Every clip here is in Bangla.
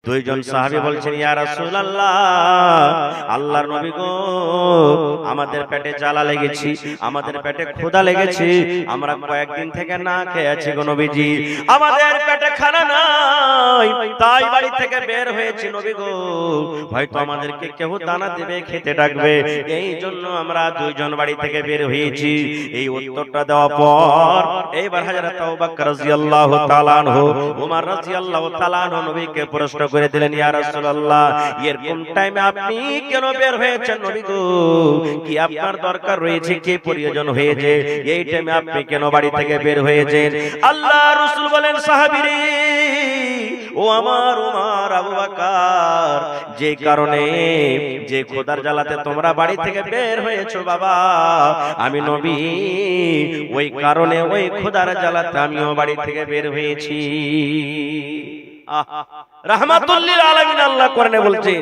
দুইজন সাহাবী বলছেন ইয়া রাসূলুল্লাহ, আল্লাহর নবী গো, আমাদের পেটে জ্বালা লেগেছে, আমাদের পেটে ক্ষুধা লেগেছে, আমরা কয়েকদিন থেকে না খেয়ে আছি গো নবীজি, আমাদের পেটে খানা নাই, তাই বাড়ি থেকে বের হয়েছি নবী গো, হয়তো আমাদেরকে কেউ দানা দেবে, খেতে ডাকবে, এই জন্য আমরা দুইজন বাড়ি থেকে বের হয়েছি। এই উত্তরটা দেওয়ার পর এইবার হযরত আবু বকর রাদিয়াল্লাহু তাআলা আনহু, ওমর রাদিয়াল্লাহু তাআলা আনহু নবীকে প্রশ্ন করে দিলেন, ইয়া রাসূলুল্লাহ, এরকম টাইমে আপনি কেন বের হয়েছেন নবী গো? কি আপনার দরকার রয়েছে, কি প্রয়োজন হয়েছে, এই টাইমে আপনি কেন বাড়ি থেকে বের হয়েছেন? আল্লাহর রাসূল বলেন, সাহাবীরে, ও আমার ওমর, আবু বকর, যে কারণে, যে খোদার জ্বালাতে তোমরা বাড়ি থেকে বের হয়েছো বাবা, আমি নবী ওই কারণে, ওই খোদার জ্বালাতে আমিও বাড়ি থেকে বের হয়েছি। রাহমাতুল লিল আলামিন আল্লাহ কোরআনে বলছেন,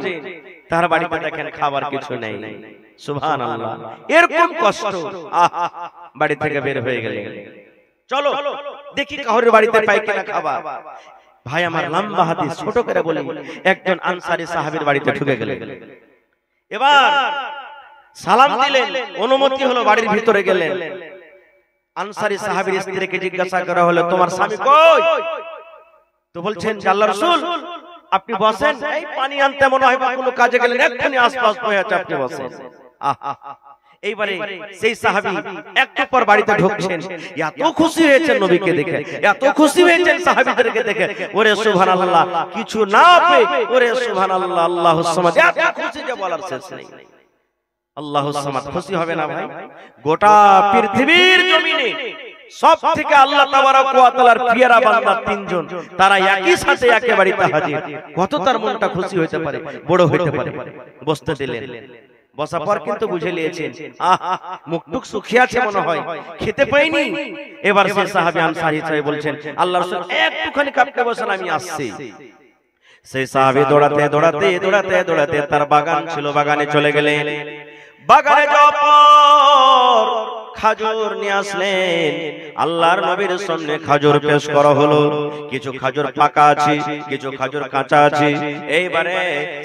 তার বাড়িতে দেখেন খাবার কিছু নেই, সুবহানাল্লাহ, এরকম কষ্ট, বাড়ি থেকে বের হয়ে গেলেন। চলো দেখি কাহরের বাড়িতে পাই কিনা খাবার। ভাই আমার, লম্বা হাদিস, ছোট করে বলি, একজন আনসারী সাহাবীর বাড়িতে ঢুকে গেলেন। এবার সালাম দিলেন, অনুমতি হলো, বাড়ির ভিতরে গেলেন। আনসারী সাহাবীর স্ত্রীকে জিজ্ঞাসা করা হলো, তোমার স্বামী কই? তো বলছেন, আল্লাহর রাসূল, আপনি বসেন, এই পানি আনতে মনে হয় বা কোনো কাজে গেলেন, এক্ষুনি আশপাশ হয়ে আছে, আপনি বসেন। এইবারে সেই সাহাবী একটু পর বাড়িতে ঢুকছেন, এত খুশি হয়েছেন নবীকে দেখে, এত খুশি হয়েছেন সাহাবীদেরকে দেখে, ওরে সুবহানাল্লাহ, কিছু না পেয়ে ওরে সুবহানাল্লাহ, আল্লাহুস সামাদ, এত খুশি যে বলার শেষ নেই। আল্লাহুস সামাদ খুশি হবে না ভাই? গোটা পৃথিবীর জমিনে সব থেকে আল্লাহ তাবারক ওয়া তাআলার প্রিয়রা বান্দা তিনজন, তারা একই সাথে একে বাড়িতে হাজির, কত তার মনটা খুশি হতে পারে, বড় হতে পারে। বসতে দিলেন, বসার পর কিন্তু বুঝে নিয়েছেন, মুখটুক শুকিয়ে আছে মনে হয়, খেতে পাইনি। এবার সেই সাহাবী আনসারী সাহেব বলছেন, আল্লাহর রাসূল, একটুখানি কাপকে বসেন, আমি আসছি। সেই সাহাবী দৌড়াতে দৌড়াতে দৌড়াতে দৌড়াতে, তার বাগান ছিল, বাগানে চলে গেলেন। বাগানে যাওয়ার পর খাজুর নিয়ে আসলেন, আল্লাহর নবীর সামনে খাজুর পেশ করা হলো। কিছু খাজুর পাকা আছে, কিছু খাজুর কাঁচা আছে। এইবারে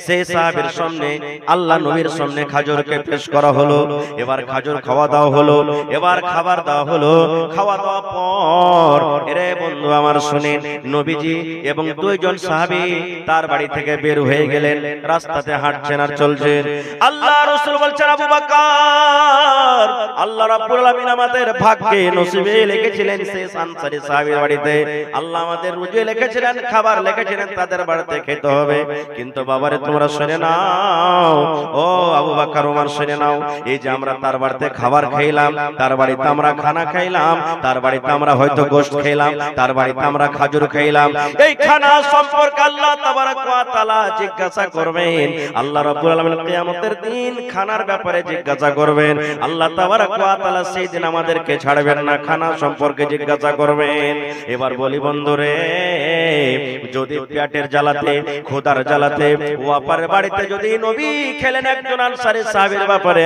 সেই সাহাবীর সামনে, আল্লাহ নবীর সামনে খাজুরকে পেশ করা হলো। এবার খাজুর খাওয়া দাওয়া হলো, এবার খাবার দেওয়া হলো। খাওয়া দাওয়ার পর, এরে বন্ধু আমার শুনেন, নবীজি এবং দুইজন সাহাবী তার বাড়ি থেকে বের হয়ে গেলেন, রাস্তাতে হাঁটছেন আর চলছেন। আল্লাহ রাসূল বলছেন, আবু বকর, আল্লাহ রাব্বুল আলামিন আমাদের ভাগ্যে নসিবে লিখেছিলেন সেই আনসারী সাহাবীর বাড়িতে, আল্লাহ আমাদের রুজে লিখেছিলেন, খাবার লিখেছিলেন, তাদের বাড়িতে খেতে হবে। কিন্তু বাবারে, তোমরা শুনে নাও, ও আবু বকর, ওমর, শুনে নাও, এই যে আমরা তার বাড়িতে খাবার খাইলাম, তার বাড়িতে আমরা খানা খাইলাম, তার বাড়িতে আমরা হয়তো গোশত খাইলাম, তার বাড়িতে আমরা খাজুর খাইলাম, এই খানা সম্পর্কে আল্লাহ তাবারক ওয়া তাআলা জিজ্ঞাসা করবেন। আল্লাহ রাব্বুল আলামিন কিয়ামতের দিন খানার ব্যাপারে জিজ্ঞাসা করবেন। আল্লাহ তাবারক ওয়া তাআলা সেই দিন আমাদেরকে ছাড়বেন না, খানা সম্পর্কে জিজ্ঞাসা করবেন। এবার বলি বন্ধুরে, যদি পেটের জ্বালাতে, খোদার জ্বালাতে ওয়াপারের বাড়িতে যদি নবী খেলেন একজন আনসারী সাহাবীর ব্যাপারে,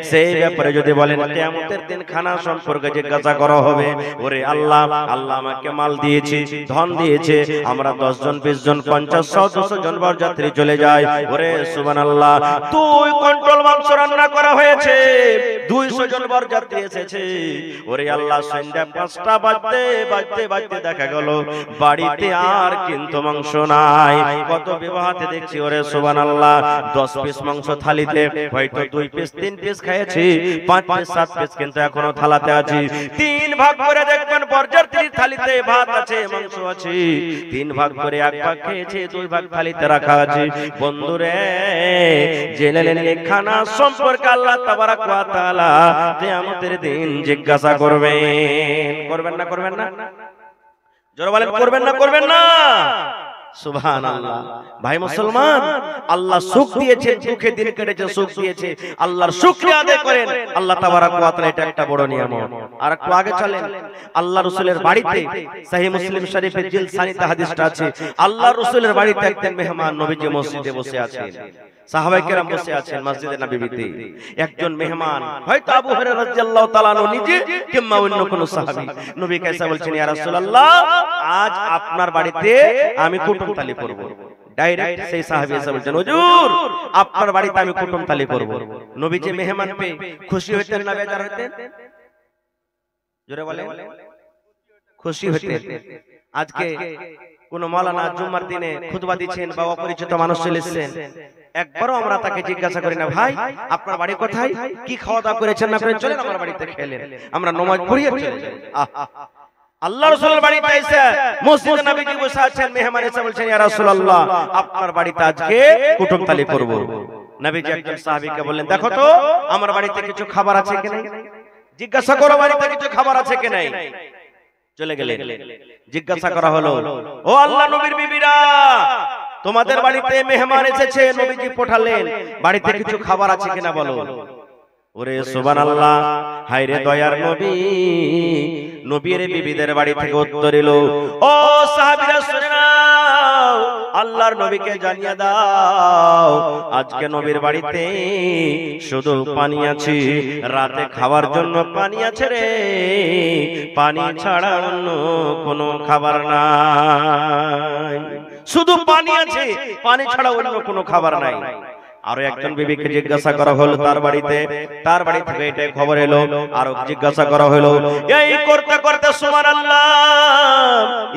সেই ব্যাপারে যদি বলেন কিয়ামতের দিন খানা সম্পর্কে জিজ্ঞাসা করা হবে, ওরে আল্লাহ, আল্লাহ আমাকে মাল দিয়েছে, ধন দিয়েছে, আমরা 10 জন 20 জন 50 100 200 জন বরযাত্রী চলে যায়, ওরে সুবহানাল্লাহ, 2 কুইন্টাল মাংস রান্না করা হয়েছে, 200 জন বরযাত্রী এসেছে, ওরে আল্লাহ, সন্ধ্যা 5টা বাজতে বাজতে বাজতে দেখা গেল বাড়িতে আর কিন্তু মাংস নাই। কত বিবাহতে দেখছি, ওরে সুবহানাল্লাহ, 10 পিস মাংস থালিতে হয়তো 2 পিস 3 পিস খেয়েছি, 5 পিস 7 পিস কিন্তু এখনো থালাতে আছে। 3 ভাগ করে দেখবেন বরযাত্রীর থালিতে ভাত আছে, মাংস আছে, 3 ভাগ করে 1 ভাগ খেয়েছে, 2 ভাগ থালিতে রাখা আছে। বন্ধুরে, জেনেলেন এই খানা সম্পর্কে আল্লাহ তাবারক ওয়া তাআলা কিয়ামতের দিন জিজ্ঞাসা করবেন। করবেন না? করবেন না? জোরে বলেন, করবেন না? করবেন না? সুবহানাল্লাহ। ভাই মুসলমান, আল্লাহ সুখ দিয়েছেন, দুঃখে দিন কেটেছে, সুখ দিয়েছে, আল্লাহর শুকরিয়া আদায় করেন। আল্লাহ তাবারক ওয়া তাআলা, এটা একটা বড় নিয়ামত। আর একটু আগে চলেন, আল্লাহ রাসূলের বাড়িতে, সহিহ মুসলিম শরীফের জিলসানিতে হাদিসটা আছে, আল্লাহ রাসূলের বাড়িতে একজন মেহমান নবীজি মসজিদে বসে আছেন, সাহাবায়ে কেরাম বসে আছেন মসজিদে নববীতে। একজন মেহমান, হয়তো আবু হুরায়রা রাদিয়াল্লাহু তাআলা আনহু নিজে কিংবা অন্য কোন সাহাবী, নবীকে এসে বলছেন, ইয়া রাসূলুল্লাহ, আজ আপনার বাড়িতে আমি কুটুমতালি করব। ডাইরেক্ট সেই সাহাবী এসে বলছেন, হুজুর আপনার বাড়িতে আমি কুটুমতালি করব। নবীজি মেহমান পেয়ে খুশি হতেন না বেজার হতেন? জোরে বলেন, খুশি হতেন। আজকে কোন মাওলানা জুম্মার দিনে খুতবা দিচ্ছেন বা অপরিচিত মানুষ চলে এসেছেন, একবারও আমরা তাকে জিজ্ঞাসা করি না, ভাই আপনার বাড়ি কোথায়, কি খাওয়া দাওয়া করেছেন না করেছেন, চলেন আমার বাড়িতে খেলেন, আমরা নামাজ পড়িয়ে চলে যাই। আল্লাহ রাসূলের বাড়িতে এসে মসজিদে নবীজি বসে আছেন, মেহমান এসে বলছেন, ইয়া রাসূলুল্লাহ আপনার বাড়িতে আজকে কুটুমতালি করব। নবীজি একজন সাহাবীকে বললেন, দেখো তো আমার বাড়িতে কিছু খাবার আছে কি নাই, জিজ্ঞাসা করো বাড়িতে কিছু খাবার আছে কি নাই। চলে গেলেন, জিজ্ঞাসা করা হলো, ও আল্লাহ নবীর বিবিরা, তোমাদের বাড়িতে মেহমান এসেছে, নবীজি পাঠালেন, বাড়িতে কিছু খাবার আছে কিনা বলো। ওরে সুবহানাল্লাহ, হায় রে দয়ার নবী, নবীর বিবিদের বাড়ি থেকে উত্তর এলো, ও সাহাবীরা শুনে নাও, আল্লাহর নবীকে জানিয়ে দাও আজকে নবীর বাড়িতে শুধু পানি আছে, রাতে খাওয়ার জন্য পানি আছে রে, পানি ছাড়া অন্য কোনো খাবার নাই, শুধু পানি আছে, পানি ছাড়া অন্য কোনো খাবার নাই। আরো একজন বিবিকে জিজ্ঞাসা করা হলো তার বাড়ি থেকে এটা খবর এলো, আরো জিজ্ঞাসা করা হলো, এই করতে করতে সুবহানাল্লাহ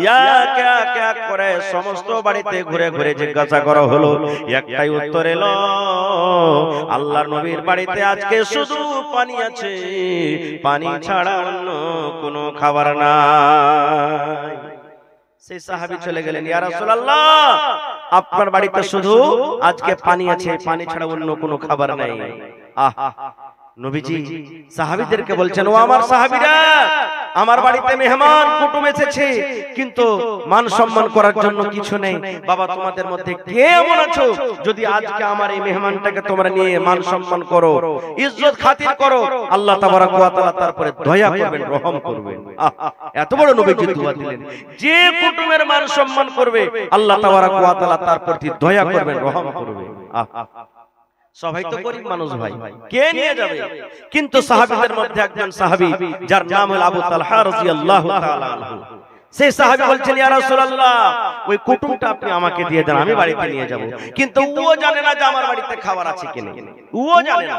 ইয়া ক্যা ক্যা করে সমস্ত বাড়িতে ঘুরে ঘুরে জিজ্ঞাসা করা হলো, একটাই উত্তর এলো, আল্লাহর নবীর বাড়িতে আজকে শুধু পানি আছে, পানি ছাড়া অন্য কোনো খাবার নাই। সেই সাহাবী চলে গেলেন, ইয়া রাসূলুল্লাহ আপনার বাড়িতে শুধু আজকে পানি আছে, পানি ছাড়া অন্য কোনো খাবার নাই। নবীজি সাহাবীদেরকে বলছেন, ও আমার সাহাবীরা, আমার বাড়িতে মেহমান কুটুম এসেছে, কিন্তু মান সম্মান করার জন্য কিছু নেই। বাবা তোমাদের মধ্যে কে এমন আছো যদি আজকে আমার এই মেহমানটাকে তোমরা নিয়ে মান সম্মান করো, ইজ্জত খাতির করো, আল্লাহ তাবারাক ওয়া তাআলা তারপরে দয়া করবেন, রহম করবেন। এত বড় নবীজি দোয়া দিলেন, যে কুটুমের মান সম্মান করবে আল্লাহ তাবারাক ওয়া তাআলা তার প্রতি দয়া করবেন, রহম করবেন। সবাই তো গরিব মানুষ ভাই, কে নিয়ে যাবে? কিন্তু সাহাবীদের মধ্যে একজন সাহাবী যার নাম হলো আবু তালহা রাদিয়াল্লাহু তাআলা আনহু, সেই সাহাবী বলছেন, ইয়া রাসূলুল্লাহ ওই কুটুমটা আপনি আমাকে দিয়ে দেন, আমি বাড়িতে নিয়ে যাব। কিন্তু ও জানে না যে আমার বাড়িতে খাবার আছে কিনা, ও জানে না।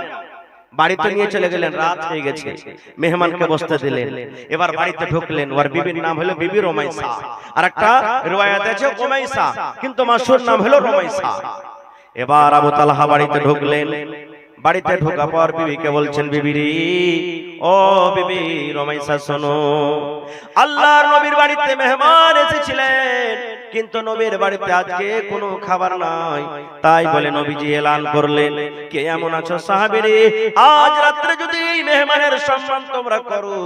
বাড়িতে নিয়ে চলে গেলেন, রাত হয়ে গেছে, মেহমানকে বসতে দিলেন, এবার বাড়িতে ঢুকলেন। ওর বিবির নাম হলো বিবি রুমাইসা, আর একটা riwayat আছে উমাইসা, কিন্তু মাশহুর নাম হলো রুমাইসা। এবার আবু তালহা বাড়িতে ঢুকলেন, বাড়িতে ঢোকা পর বিবিকে বলছেন, বিবিরি, ও বিবি রুমাইসা শোনো, আল্লাহর নবীর বাড়িতে মেহমান এসেছিলেন, কিন্তু নবীর বাড়িতে আজকে কোনো খাবার নাই, তাই বলে নবীজি এলান করলেন, কে এমন আছো সাহাবীরে, আজ রাতে যদি মেহমানের সম্মান তোমরা করো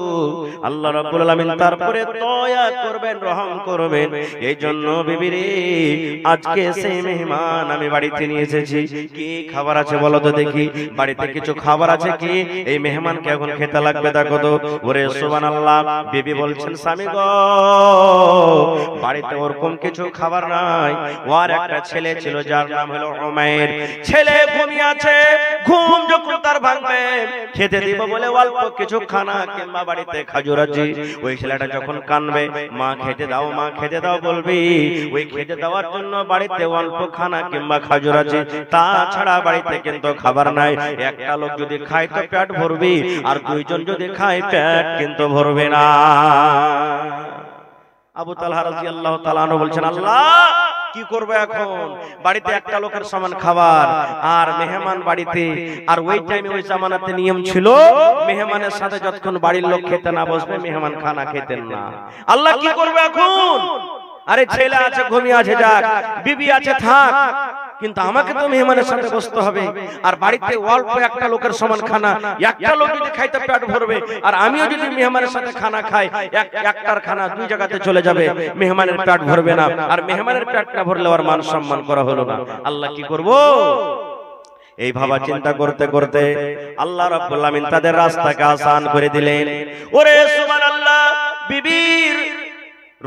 আল্লাহ রাব্বুল আলামিন তারপরে দয়া করবেন, রহম করবেন। এই জন্য বিবিরে আজকে সেই মেহমান আমি বাড়িতে নিয়ে এসেছি, কি খাবার আছে বলো তো দেখি, বাড়িতে কিছু খাবার আছে কি, এই মেহমানকে এখন খেতে লাগবে, দেখো তো। ওরে সুবহানাল্লাহ, বিবি বলছেন, স্বামী গো বাড়িতে ওরকম কিছু খাবার নাই, ওর একটা ছেলে ছিল যার নাম হলো উমাইর, ছেলে ঘুমিয়ে আছে, ঘুম যখন তার ভাঙবে খেতে দিব বলে অল্প কিছু খানা কিংবা বাড়িতে খাজুর আছে, ওই ছেলেটা যখন কানবে মা খেতে দাও, মা খেতে দাও বলবি, ওই খেতে দেওয়ার জন্য বাড়িতে অল্প খানা কিংবা খাজুর আছে, তাছাড়া বাড়িতে কিন্তু খাবার নাই। একটা লোক যদি খায় তো পেট ভরবি, আর দুইজন যদি খায় পেট কিন্তু ভরবে না। আবু তালহা রাদিয়াল্লাহু তাআলা আনহু বলছেন, আল্লাহ কি করব এখন, বাড়িতে একটা লোকের সমান খাবার আর মেহমান বাড়িতে, আর ওই টাইমে ওই জামানাতে নিয়ম ছিল মেহমানের সাথে যতক্ষণ বাড়ির লোক খেতে না বসবে মেহমান খানা খেতেন না। আল্লাহ কি করবে এখন? আরে ছেলে আছে ঘুমিয়ে আছে, যাক, বিবি আছে থাক, কিন্তু আমাকে তো মেহমানের সাথে বসতে হবে, আর বাড়িতে অল্প একটা লোকের সমান খানা, একটা লোক যদি খাইতে পেট ভরবে, আর আমিও যদি মেহমানের সাথে খানা খাই, একটার খানা দুই জায়গাতে চলে যাবে, মেহমানের পেট ভরবে না, আর মেহমানের পেট না ভরলে আর মান সম্মান করা হলো না। আল্লাহ কি করব? এই ভাবা চিন্তা করতে করতে আল্লাহ রাব্বুল আলামিন তাদের রাস্তাকে আসান করে দিলেন। ওরে সুবহানাল্লাহ, বিবির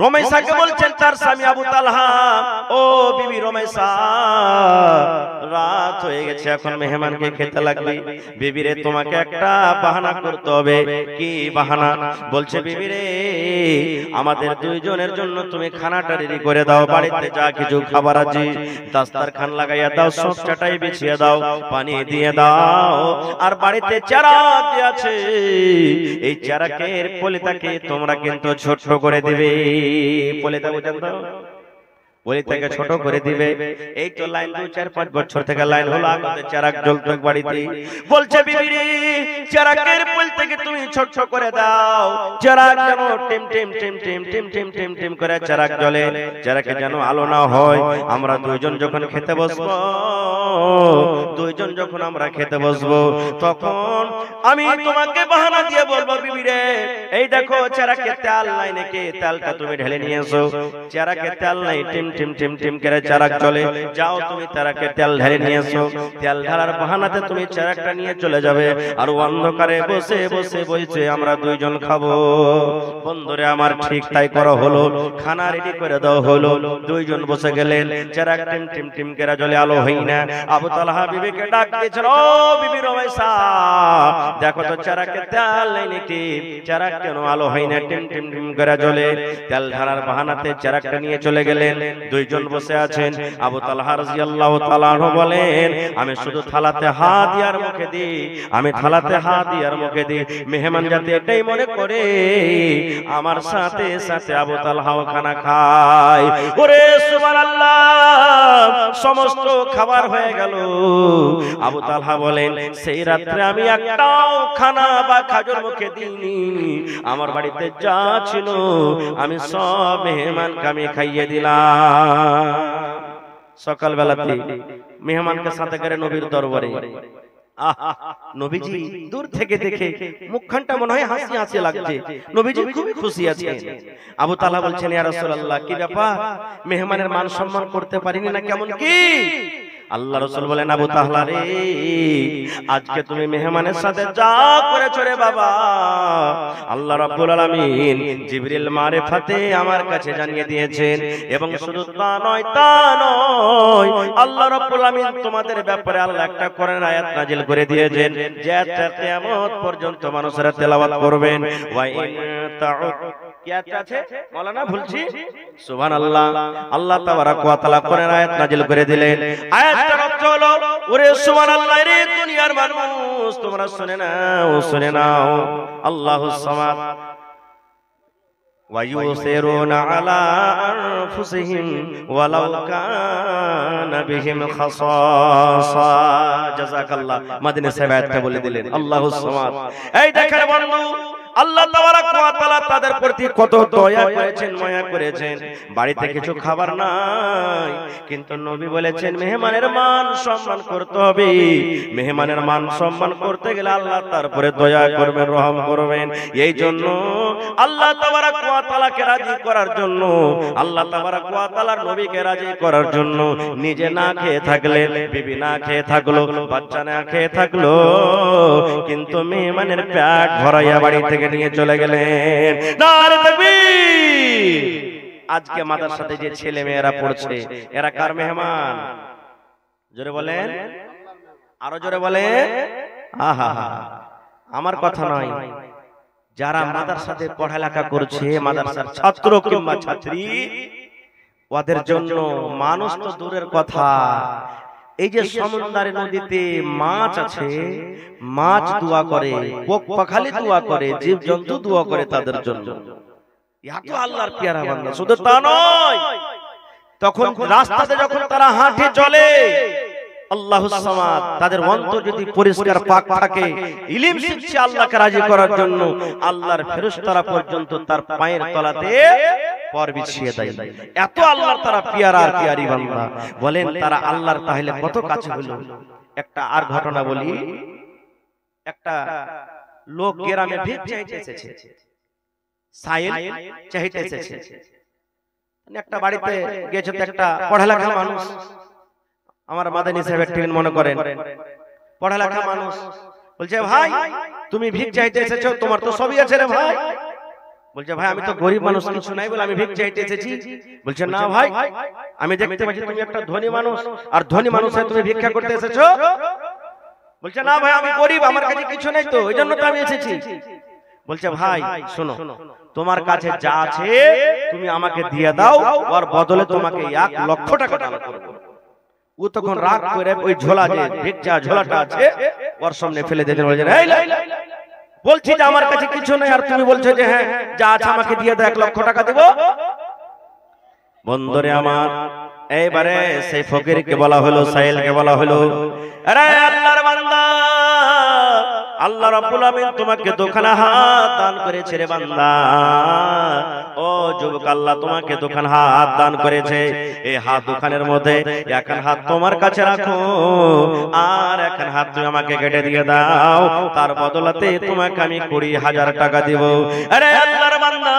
রুমাইসাকে বলছেন তার স্বামী আবু তালহা, ও বিবি রুমাইসা, রাত হয়ে গেছে, এখন মেহমানকে খেতে লাগবে। বিবিরে তোমাকে একটা বাহানা করতে হবে। কি বাহানা? বলছে বিবিরে আমাদের দুইজনের জন্য তুমি খানাটা রেডি করে দাও, বাড়িতে যা কিছু খাবার আছে দাস্তারখান লাগাইয়া দাও, সব চাটাই বিছিয়ে দাও, পানি দিয়ে দাও, আর বাড়িতে চারাক যে আছে এই চারাকের পলিতাকে তোমরা কিন্তু ছোট করে দিবে। পলিতা বুঝেন তো? পলিতাকে ছোট করে দিবে। এই তো লাইন 2-4-5 বছর থেকে লাইন হলো, আগে চারাক জ্বলতো বাড়িতে। বলছে বিবি চারাকের পলিতাকে তুমি ছোট করে দাও, চারাক যেন team team team team team team team team করে চারাক জ্বলে, চারাকে যেন আলো না হয়। আমরা দুইজন যখন খেতে বসবো, দুইজন যখন আমরা খেতে বসবো, তখন আমি তোমাকে বাহানা দিয়ে বলবো বিবি রে এই দেখো চারাকে তেল নাই নাকি, তেলটা তুমি ঢেলে নিয়ে এসো। চারাকে তেল নাই, টিম টিম টিম টিম করে চারাক চলে, যাও তুমি চারাকে তেল ঢেলে নিয়ে এসো। তেল ঢালার বাহানাতে তুমি চারাকটা নিয়ে চলে যাবে, আর অন্ধকারে বসে বসে বসে আমরা দুইজন খাবো। বন্ধুরে আমার ঠিক তাই করা হলো, খানা রেডি করে দাও হলো। দুইজন বসে গেলেন, চারাক টিম টিম টিম করে জ্বলে, আলো হই না। আবু তালহা বিবিকে ডাক দিয়েছিল, ও বিবি রমেশা দেখো তো চারাকে তেল নাই নাকি, চারাক কেন আলো হয় না, টিম টিম টিম করে জ্বলে। তেল ঢালার বাহানাতে চারাকটা নিয়ে চলে গেলেন। দুইজন বসে আছেন। আবু তালহা রাদিয়াল্লাহু তাআলা আনহু বলেন আমি শুধু থালাতে হাত দিয়ার মুখে দিই, আমি থালাতে হাত দিয়ার মুখে দিই, মেহমান যাতে এটাই মনে করে আমার সাথে সাথে আবু তালহাও খানা খায়। ওরে সুবহানাল্লাহ, সমস্ত খাবার হয়ে গেল। আবু তালহা বলেন সেই রাত্রে আমি একটাও খানা বা খাজর মুখে দিইনি, আমার বাড়িতে যা ছিল আমি সব মেহমানকে আমি খাইয়ে দিলাম। সকালবেলাতে মেহমানকে সাথে করে নবীর দরবারে, নবীজি দূর থেকে দেখে মুখখানটা মনে হয় হাসি হাসি লাগছে, নবীজি খুবই খুশি আছেন। আবু তালহা বলছেন ইয়া রাসূলুল্লাহ কি ব্যাপার, মেহমানের মান সম্মান করতে পারিনি না কেমন কি? আল্লাহ রাসূল বলেন আবু তালহা রে আজকে তুমি মেহমানের সাথে যা করেছো রে বাবা, আল্লাহ রাব্বুল আলামিন জিবরিল মারিফাতে আমার কাছে জানিয়ে দিয়েছেন। এবং শুধু তা নয় আল্লাহ রাব্বুল আলামিন তোমাদের ব্যাপারে আল্লাহ একটা কোরআন আয়াত নাজিল করে দিয়েছেন, যে আয়াতটা কিয়ামত পর্যন্ত মানুষেরা তেলাওয়াত করবেন। ওয়া ইন তাউদ কি আয়াত আছে মাওলানা বলছি সুবহানাল্লাহ, আল্লাহ তাবারাক ওয়া তাআলা কোরআন আয়াত নাজিল করে দিলেন। আয়াতটার অর্থ হলো ওরে সুবহানাল্লাহ রে দুনিয়ার মানুষ তোমরা শুনে নাও আল্লাহুস সামাদ ওয়া ইউসিরুনা আলা আনফুসিহিম ওয়ালাউ কানা বিহিম খাসাসা। জাযাকাল্লাহ, মাদিনী সাহেব আয়াতটা বলে দিলেন আল্লাহুস সামাদ। এই দেখেন বন্ধু, আল্লাহ তাবারাক ওয়া তাআলা তাদের প্রতি কত দয়া করেছেন, মায়া করেছেন। বাড়িতে কিছু খাবার নাই, কিন্তু নবী বলেছেন মেহমানের মান সম্মান করতে হবে। মেহমানের মান সম্মান করতে গেলে আল্লাহ তারপরে দয়া করবেন, রহম করবেন। এই জন্য আল্লাহ তাবারাক ওয়া তাআলাকে রাজি করার জন্য, আল্লাহ তাবারাক ওয়া তাআলার নবীকে রাজি করার জন্য নিজে না খেয়ে থাকলে, বিবি না খেয়ে থাকলো, বাচ্চা না খেয়ে থাকলো, কিন্তু মেহমানের পেট ভরাইয়া বাড়ি থেকে নিয়ে চলে গেলেন। নারে তাকবীর। আজকে মাদ্রাসাতে যে ছেলে মেয়েরা পড়ছে এরা কার মেহমান? জোরে বলেন, আরো জোরে বলেন। আহা, আমার কথা নয়, যারা মাদ্রাসাতে পড়ালেখা করছে, মাদ্রাসার ছাত্র কিংবা ছাত্রী, ওদের জন্য মানুষ তো দূরের কথা, এই যে সমুদ্রের নদীতে মাছ আছে, মাছ দোয়া করে, পোক পাখালি দোয়া করে, জীব জন্তু দোয়া করে তাদের জন্য। এত আল্লাহর পেয়ারা বান্দা। শুধু তা নয়, তখন রাস্তাতে যখন তারা হাঁটে চলে, আল্লাহুস সামাদ, তাদের অন্তর যদি পরিষ্কার পাক থাকে, ইলম শিখছে আল্লাহকে রাজি করার জন্য, আল্লাহর ফেরেশতারা পর্যন্ত তার পায়ের তলাতে পর বিছিয়ে দেয়। এত আল্লাহর তারা পেয়ারা আর পেয়ারি বান্দা। বলেন তারা আল্লাহর তাহলে কত কাছে হলো। একটা আর ঘটনা বলি, একটা লোক গ্রামে ভিক চাইতে এসেছে, সাইল চাইতে এসেছে। একটা বাড়িতে গেছে, তো একটা পড়ালেখা মানুষ, আমার মাদানী সাহেবের টিফিন মনে করেন, পড়ালেখা মানুষ, বলছে ভাই তুমি ভিক চাইতে এসেছো, তোমার তো সবই আছে রে ভাই। বলছে ভাই আমি তো গরিব মানুষ, কিছু নাই বলে আমি ভিক্ষা চাইতে এসেছি। বলছে না ভাই, আমি দেখতে পাচ্ছি তুমি একটা ধনী মানুষ, আর ধনী মানুষ হয়ে তুমি ভিক্ষা করতে এসেছো। বলছে না ভাই আমি গরিব, আমার কাছে কিছু নেই, তো ওই জন্য তো আমি এসেছি। বলছে ভাই শোনো, তোমার কাছে যা আছে তুমি আমাকে দিয়ে দাও, ওর বদলে তোমাকে 1 লক্ষ টাকা দান করব। ও তখন রাগ করে ওই ঝোলা, যে ভিক্ষা ঝোলাটা আছে, ওর সামনে ফেলে দিতে বলছে এই বলছি যে আমার কাছে কিছু নেই, আর তুমি বলছো যে হ্যাঁ যা আছে আমাকে দিয়ে দাও, 1 লক্ষ টাকা দেব। বন্ধুরে আমার, এইবারে সেই ফকিরকে বলা হলো, সাইলকে বলা হলো, আরে আল্লাহর বান্দা, আল্লাহ রাব্বুল আমিন তোমাকে দুখানা হাত দান করেছে রে বান্দা। ও যুবক, আল্লাহ তোমাকে দুখানা হাত দান করেছে। এই হাত দুখানের মধ্যে একখান হাত তোমার কাছে রাখো, আর একখান হাত তুমি আমাকে কেটে দিয়ে দাও, তার বদলাতে তোমাকে আমি 20,000 টাকা দিব। আরে আল্লাহর বান্দা,